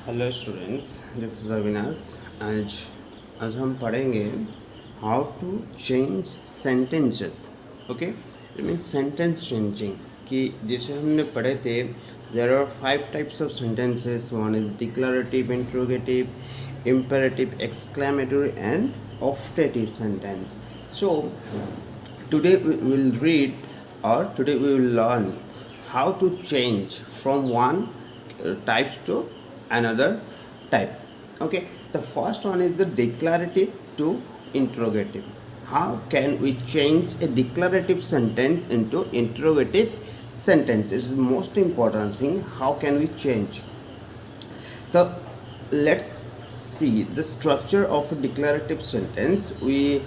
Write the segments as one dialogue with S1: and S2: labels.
S1: Hello students, this is Avinash. आज हम पढ़ेंगे how to change sentences. Okay, it means sentence changing कि जैसे हमने पढ़े थे there are 5 types of sentences. One is declarative, interrogative, imperative, exclamatory and optative sentence. So today we will read, or today we will learn how to change from one types to another type. Okay, the first one is the declarative to interrogative. How can we change a declarative sentence into interrogative sentence? This is the most important thing. How can we change the, let's see the structure of a declarative sentence. We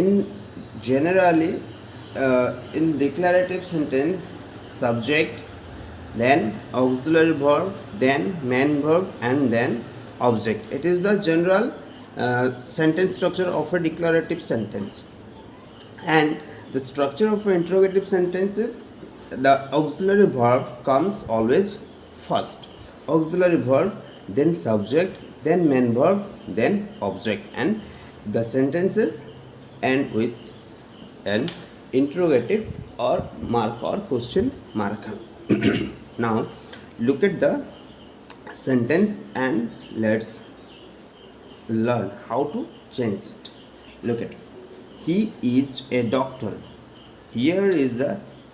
S1: in generally in declarative sentence, subject, then auxiliary verb, then main verb, and then object. It is the general sentence structure of a declarative sentence. And the structure of an interrogative sentence is the auxiliary verb comes always first. Auxiliary verb, then subject, then main verb, then object, and the sentences end with an interrogative or mark or question mark. Now look at the sentence and let's learn how to change it. Look at, he is a doctor. Here is the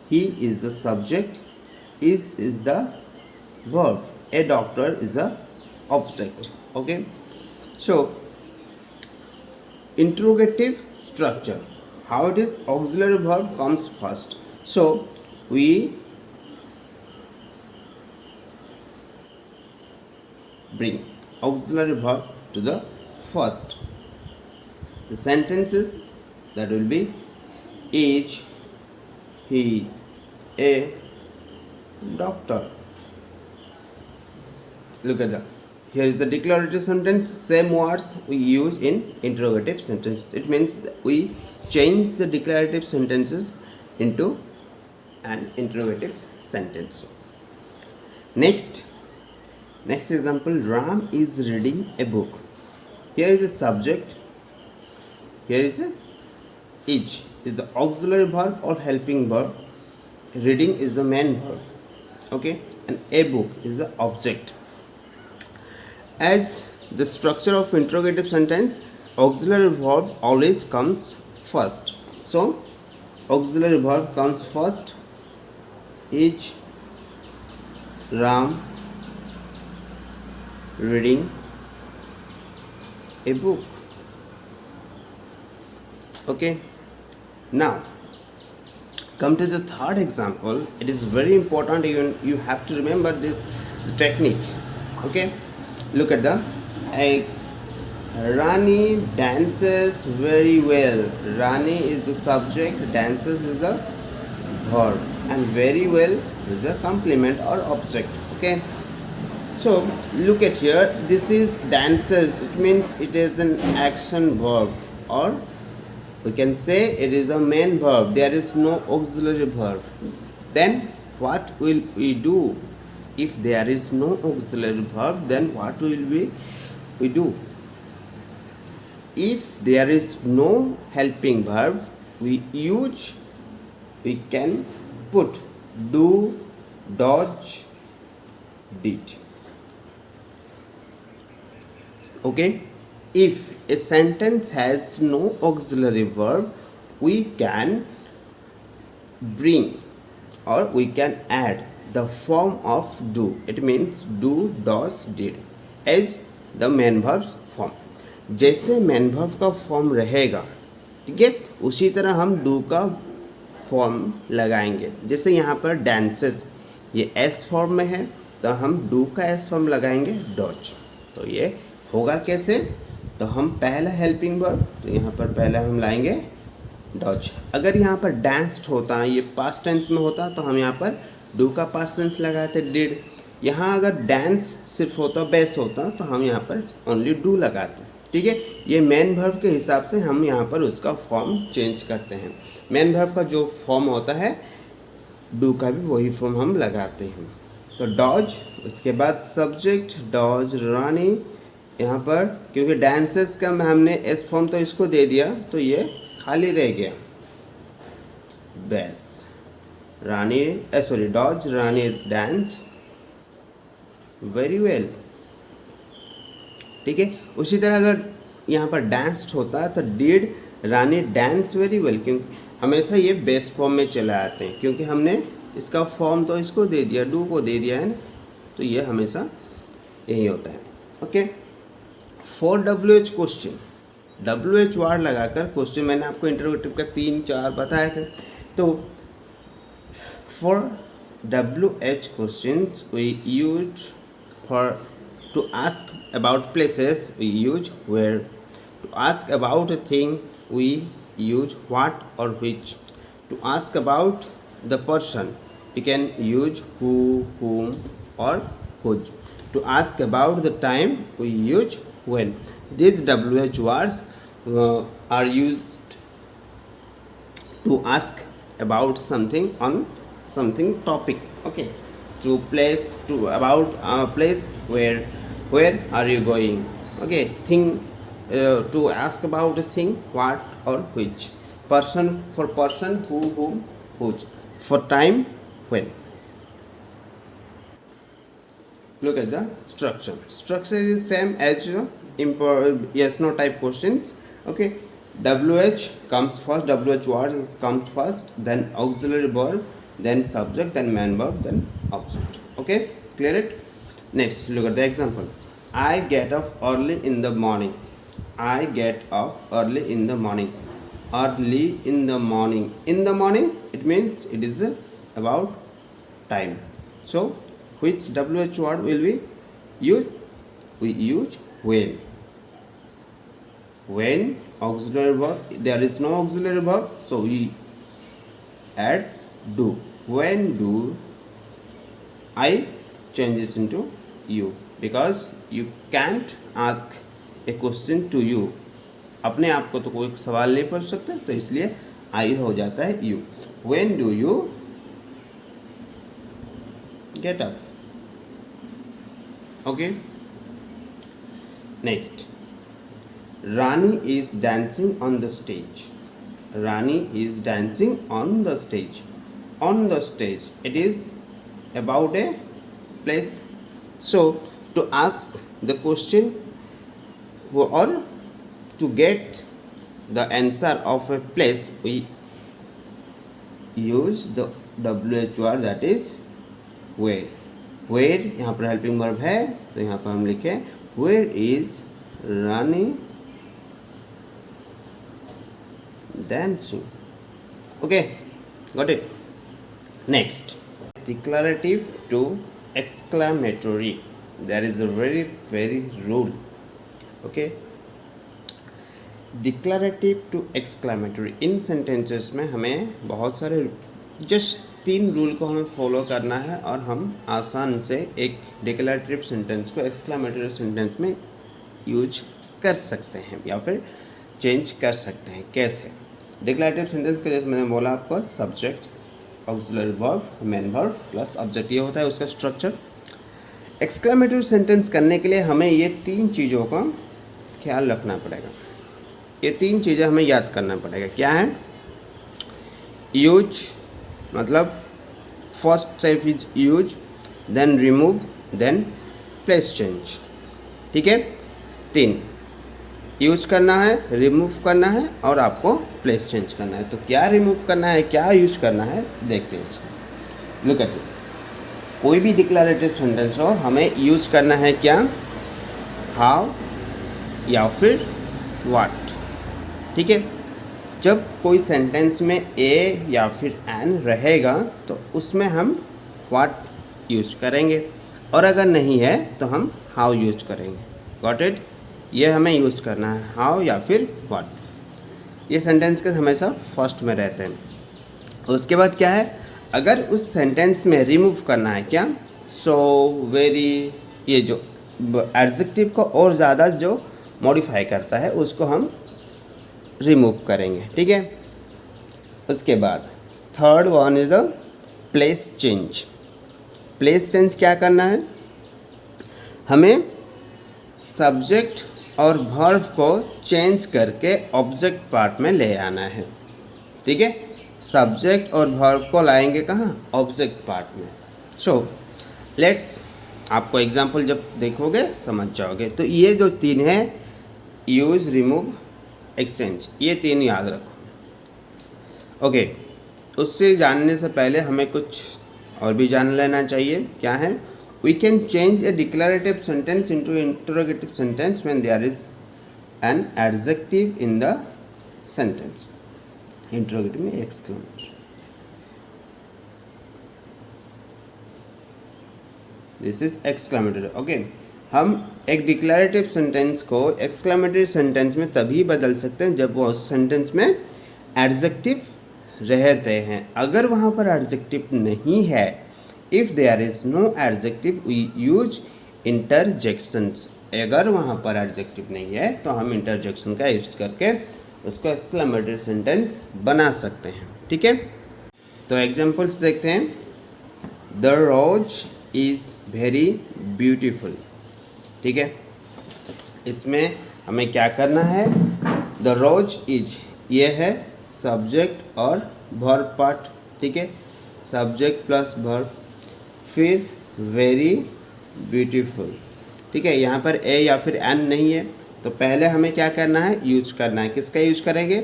S1: he is the subject, is the verb, a doctor is a object. Okay, so interrogative structure, how it is, auxiliary verb comes first. So we bring auxiliary verb to the first. The sentences that will be is he a doctor. Look at that. Here is the declarative sentence. Same words we use in interrogative sentence. It means that we change the declarative sentences into an interrogative sentence. Next example, Ram is reading a book. Here is the subject, here is a is the auxiliary verb or helping verb, reading is the main verb. Okay, and a book is the object. As the structure of interrogative sentence, auxiliary verb always comes first. So auxiliary verb comes first. Is Ram reading a book? Okay, now come to the third example. It is very important, you have to remember this technique. Okay, look at the Rani dances very well. Rani is the subject, dances is the verb, and very well is the complement or object. Okay, so look at here, this is dances, it means it is an action verb, or we can say it is a main verb. There is no auxiliary verb. Then what will we do? If there is no auxiliary verb, then what will we do? If there is no helping verb, we can put do, dodge, did. Okay, if a sentence has no auxiliary verb, we can bring or we can add the form of do. It means do, does, did as the main verb form. जैसे main verb का form रहेगा, ठीक है, उसी तरह हम do का form लगाएंगे. जैसे यहाँ पर dances, ये s form में है, तो हम do का s form लगाएंगे dodge. तो ये होगा कैसे? तो हम पहला हेल्पिंग वर्ब, तो यहाँ पर पहले हम लाएंगे डॉज. अगर यहाँ पर डांस्ड होता, ये पास्ट टेंस में होता, तो हम यहाँ पर डू का पास्ट टेंस लगाते डिड. यहाँ अगर डांस सिर्फ होता, बेस होता, तो हम यहाँ पर ओनली डू लगाते. ठीक है, ये मेन वर्ब के हिसाब से हम यहाँ पर उसका फॉर्म चेंज करते हैं. मेन वर्ब का जो फॉर्म होता है, डू का भी वही फॉर्म हम लगाते हैं. तो डॉज, उसके बाद सब्जेक्ट डॉज रानी। यहाँ पर क्योंकि डांसेस का हमने एस फॉर्म तो इसको दे दिया तो ये खाली रह गया। बेस रानी सॉरी डॉज रानी डांस वेरी वेल। ठीक है, उसी तरह अगर यहाँ पर डांस्ड होता है तो did Rani dance very well, क्योंकि हमेशा ये बेस फॉर्म में चले आते हैं क्योंकि हमने इसका फॉर्म तो इसको दे दिया, डू को दे दिया है ना, तो ये हमेशा यही होता है। Okay, for WH question, WH word लगाकर क्वेश्चन मैंने आपको इंटरोगेटिव का 3-4 बताए थे। तो for WH questions we use for to ask about places we use where, to ask about a thing we use what or which, to ask about the person we can use who, whom or whose, to ask about the time we use when. These WH words are used to ask about something on something topic. Okay, to place, to about a place where are you going. Okay, thing to ask about a thing what or which, person for person, who, whom, whose, for time when. Look at the structure. Structure is same as yes no type questions. Okay, WH comes first, WH word comes first, then auxiliary verb, then subject, then main verb, then object. Okay, clear it? Next, look at the example. I get up early in the morning. I get up early in the morning. Early in the morning. In the morning, it means it is about time. So, which WH word will we use? We use when. When auxiliary verb, there is no auxiliary verb, so we add do. When do I change this into you, because you can't ask a question to you. अपने आप को तो कोई सवाल नहीं पूछ सकते, तो इसलिए आई हो जाता है you. When do you get up? Okay. Next, Rani is dancing on the stage. Rani is dancing on the stage. On the stage, it is about a place. So to ask the question or to get the answer of a place, we use the WH word, that is where. Where यहाँ पर helping verb है, तो यहाँ पर हम लिखे where is Rani dancing. Okay, got it? Next, declarative to exclamatory. There is a very rule. Okay, declarative to exclamatory, इन sentences में हमें बहुत सारे जस्ट 3 रूल को हमें फॉलो करना है और हम आसान से एक डिक्लेरेटिव सेंटेंस को एक्सक्लेमेटरी सेंटेंस में यूज कर सकते हैं या फिर चेंज कर सकते हैं. कैसे? डिक्लेरेटिव सेंटेंस के जैसे मैंने बोला आपको, subject, auxiliary verb, main verb plus object, ये होता है उसका स्ट्रक्चर. एक्सक्लेमेटरी सेंटेंस करने के लिए हमें ये 3 चीज़ों का ख्याल रखना पड़ेगा. ये 3 चीज़ें हमें याद करना पड़ेगा. क्या है? यूज, मतलब first step is use, then remove, then place change. ठीक है, 3 यूज करना है, रिमूव करना है और आपको प्लेस चेंज करना है. तो क्या रिमूव करना है, क्या यूज करना है, देखते हैं इसको. Look at it. कोई भी डिक्लेरेटिव सेंटेंस हो, हमें यूज करना है क्या? हाउ या फिर व्हाट. ठीक है, जब कोई सेंटेंस में ए या फिर एन रहेगा तो उसमें हम व्हाट यूज करेंगे, और अगर नहीं है तो हम हाउ यूज करेंगे. Got it? ये हमें यूज करना है, हाउ या फिर व्हाट. ये सेंटेंस के हमेशा फर्स्ट में रहते हैं. उसके बाद क्या है? अगर उस सेंटेंस में रिमूव करना है क्या? सो, वेरी, ये जो एडजेक्टिव को और ज़्यादा जो मॉडिफाई करता है उसको हम रिमूव करेंगे. ठीक है. उसके बाद third one is the place change. Place change क्या करना है, हमें सब्जेक्ट और वर्ब को चेंज करके ऑब्जेक्ट पार्ट में ले आना है। ठीक है, सब्जेक्ट और वर्ब को लाएंगे कहाँ, ऑब्जेक्ट पार्ट में। सो लेट्स, आपको एग्जाम्पल जब देखोगे समझ जाओगे। तो ये जो तीन है, यूज, रिमूव, एक्सचेंज, ये तीन याद रखो। ओके, उससे जानने से पहले हमें कुछ और भी जान लेना चाहिए। क्या है, we can change a declarative sentence into interrogative sentence when there is an adjective in the sentence. Interrogative में exclamation, this is exclamatory. Okay, हम एक डिक्लेरेटिव सेंटेंस को एक्सक्लेमेटरी सेंटेंस में तभी बदल सकते हैं जब वो सेंटेंस में एडजेक्टिव रहते हैं। अगर वहाँ पर एडजेक्टिव नहीं है, if there is no adjective we use interjections. अगर वहाँ पर एडजेक्टिव नहीं है तो हम इंटरजेक्शन का यूज करके उसको एक्सक्लेमेटरी सेंटेंस बना सकते हैं। ठीक है, तो एग्जांपल्स देखते हैं। The rose is very beautiful. ठीक है, इसमें हमें क्या करना है, द रोज इज, ये है सब्जेक्ट और वर्ब पार्ट। ठीक है, सब्जेक्ट प्लस वर्ब, फिर वेरी ब्यूटीफुल। ठीक है, यहाँ पर ए या फिर एन नहीं है, तो पहले हमें क्या करना है, यूज करना है। किसका यूज करेंगे,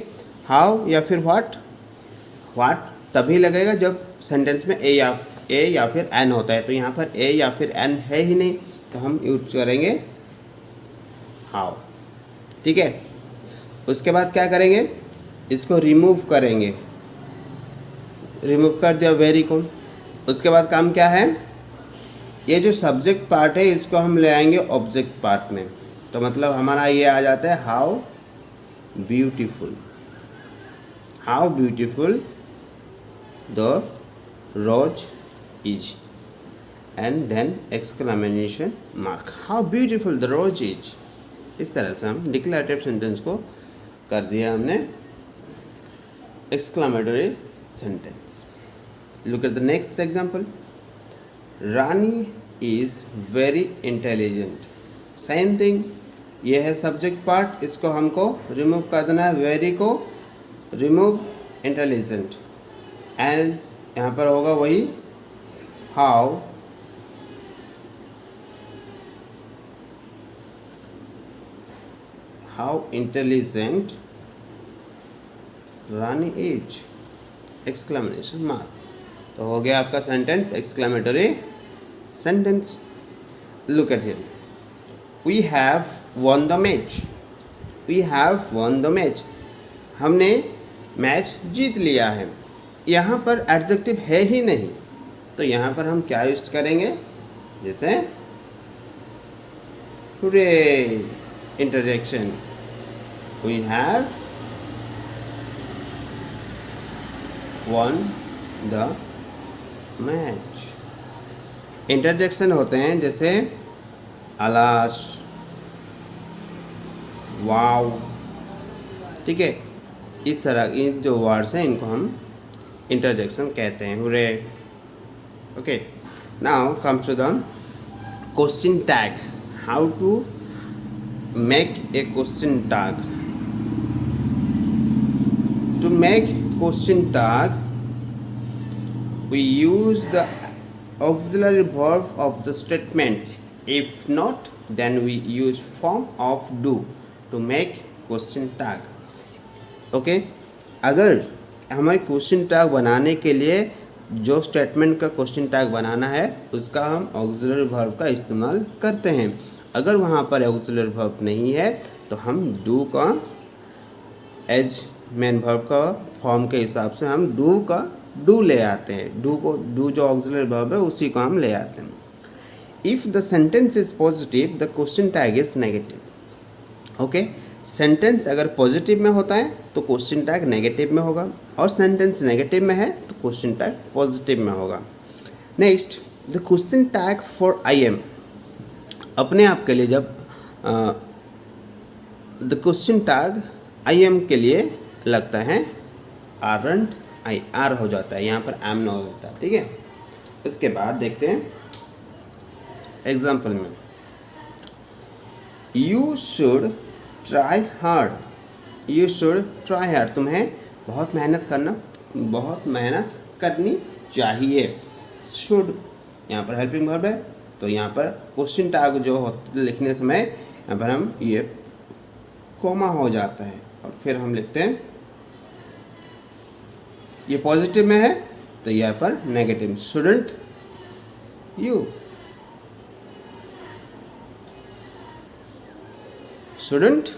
S1: हाउ या फिर व्हाट। व्हाट तभी लगेगा जब सेंटेंस में ए या फिर एन होता है। तो यहाँ पर ए या फिर एन है ही नहीं, तो हम यूज करेंगे हाउ। ठीक है, उसके बाद क्या करेंगे, इसको रिमूव करेंगे। रिमूव कर दिया वेरी को। उसके बाद काम क्या है, ये जो सब्जेक्ट पार्ट है इसको हम ले आएंगे ऑब्जेक्ट पार्ट में। तो मतलब हमारा ये आ जाता है how beautiful. How beautiful the rose is, and then exclamation mark, how beautiful the rose is. इस तरह से हम डिक्लेरेटिव सेंटेंस को कर दिया हमने exclamatory sentence. Look at the next example. Rani is very intelligent. Same thing, ये है सब्जेक्ट पार्ट, इसको हमको रिमूव कर देना है, वेरी को रिमूव, इंटेलिजेंट, एंड यहाँ पर होगा वही how intelligent Rani is, exclamation mark. तो हो गया आपका sentence exclamatory sentence. Look at here, we have won the match। we have won the match, हमने मैच जीत लिया है। यहाँ पर एडजेक्टिव है ही नहीं, तो यहाँ पर हम क्या यूज करेंगे, जैसे hurray, interjection, we have won the match। Interjection होते हैं जैसे अलाश, वाव। ठीक है, इस तरह इन जो वर्ड्स हैं इनको हम इंटरजेक्शन कहते हैं, hurray. Okay, now comes to the question tag. How to make a question tag. To make question tag we use the auxiliary verb of the statement. If not, then we use form of do to make question tag। Okay, अगर हमें question tag बनाने के लिए जो statement का question tag बनाना है उसका हम ऑक्सिलरी वर्ब का इस्तेमाल करते हैं। अगर वहाँ पर ऑक्सिलरी वर्ब नहीं है तो हम डू का एज मेन वर्ब का फॉर्म के हिसाब से हम डू का डू ले आते हैं। डू जो ऑक्सिलरी वर्ब है उसी को हम ले आते हैं। If the sentence is positive the question tag is negative. Okay, sentence अगर पॉजिटिव में होता है तो क्वेश्चन टैग नेगेटिव में होगा, और सेंटेंस नेगेटिव में है तो क्वेश्चन टैग पॉजिटिव में होगा। Next, the question tag for I am. अपने आप के लिए जब the question tag I am के लिए लगता है, आरंट आई आर हो जाता है, यहाँ पर एम न हो जाता है। ठीक है, इसके बाद देखते हैं एग्जाम्पल में you should try hard, you should try hard, तुम्हें बहुत मेहनत करनी चाहिए। शुड यहाँ पर हेल्पिंग वर्ब है, तो यहाँ पर क्वेश्चन टैग जो होता है लिखने समय यहाँ पर हम ये कोमा हो जाता है और फिर हम लिखते हैं, ये पॉजिटिव में है तो यहाँ पर नेगेटिव, शुडंट यू, शुडंट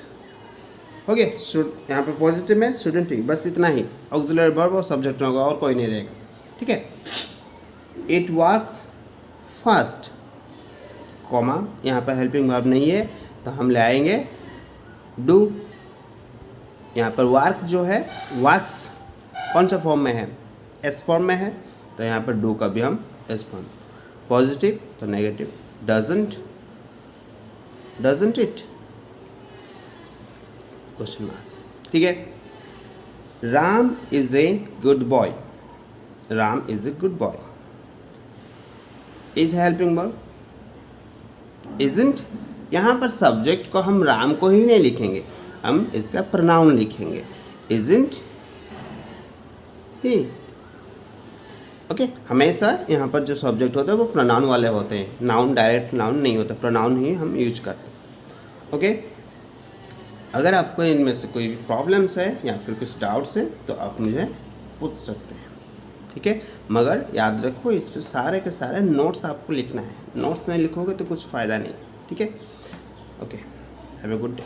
S1: हो गया। शुड यहाँ पर पॉजिटिव में, शुडंट यू, बस इतना ही, ऑक्सिलरी वर्ब और सब्जेक्ट होगा और कोई नहीं रहेगा, ठीक है। इट वर्क्स फास्ट, कॉमा यहाँ पर हेल्पिंग वर्ब नहीं है तो हम ले आएंगे डू। यहाँ पर वर्क जो है वर्क्स कौन सा फॉर्म में है, एस फॉर्म में है, तो यहाँ पर डू का भी हम एस फॉर्म, पॉजिटिव तो negative, doesn't, doesn't it, question mark, ठीक है। Ram is a good boy, Ram is a good boy, is helping verb, isn't, यहाँ पर सब्जेक्ट को हम राम को ही नहीं लिखेंगे, हम इसका प्रोनाउन लिखेंगे, इजंट ही, ओके। हमेशा यहाँ पर जो सब्जेक्ट होता है वो प्रोनाउन वाले होते हैं, नाउन डायरेक्ट नाउन नहीं होता, प्रोनाउन ही हम यूज करते हैं, ओके। अगर आपको इनमें से कोई भी प्रॉब्लम्स है या फिर कुछ डाउट्स है तो आप मुझे पूछ सकते हैं, ठीक है। मगर याद रखो इस पर सारे के सारे नोट्स आपको लिखना है, नोट्स नहीं लिखोगे तो कुछ फ़ायदा नहीं, ठीक है। Okay, have a good day.